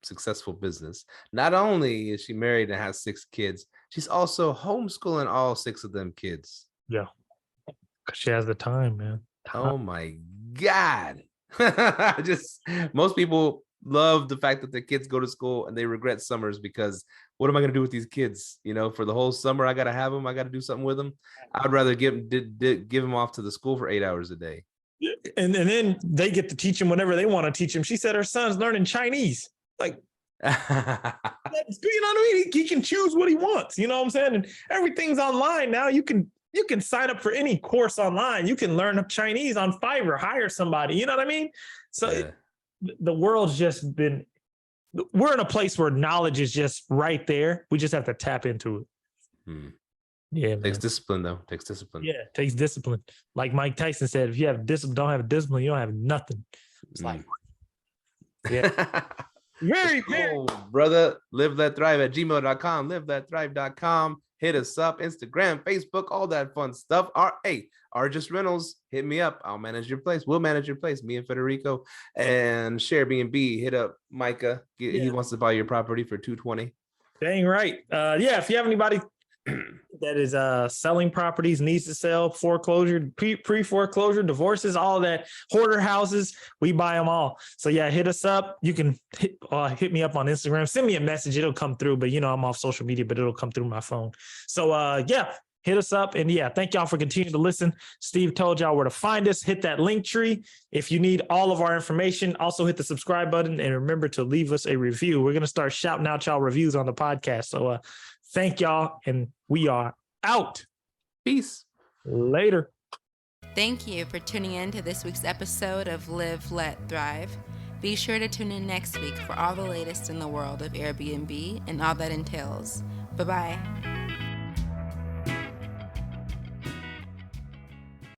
successful business, not only is she married and has 6 kids, she's also homeschooling all 6 of them kids. Yeah, because she has the time, man. Oh my God. Most people love the fact that their kids go to school and they regret summers because what am I going to do with these kids? For the whole summer, I got to have them. I got to do something with them. I'd rather give them off to the school for 8 hours a day. And then they get to teach him whenever they want to teach him. She said her son's learning Chinese. Like, you know what I mean? He can choose what he wants. You know what I'm saying? And everything's online now. You can sign up for any course online. You can learn Chinese on Fiverr, hire somebody. You know what I mean? So the world's just been, we're in a place where knowledge is just right there. We just have to tap into it. Yeah, takes discipline though. Takes discipline. Yeah, it takes discipline. Like Mike Tyson said, if you have discipline, don't have discipline, you don't have nothing. It's like, yeah. Very, brother. Live Let Thrive at gmail.com, livethatthrive.com. Hit us up, Instagram, Facebook, all that fun stuff. Or just rentals, hit me up. I'll manage your place. We'll manage your place. Me and Federico and Airbnb. Hit up Micah. He wants to buy your property for $220. Dang right. If you have anybody that is selling properties, needs to sell, foreclosure, pre-foreclosure, divorces, all that, hoarder houses, we buy them all. So yeah, hit us up. You can hit me up on Instagram, send me a message, it'll come through, but I'm off social media, but it'll come through my phone. So hit us up. And thank y'all for continuing to listen. Steve told y'all where to find us. Hit that link tree if you need all of our information. Also hit the subscribe button and remember to leave us a review. We're going to start shouting out y'all reviews on the podcast. So thank y'all, and we are out. Peace. Later. Thank you for tuning in to this week's episode of Live, Let, Thrive. Be sure to tune in next week for all the latest in the world of Airbnb and all that entails. Bye-bye.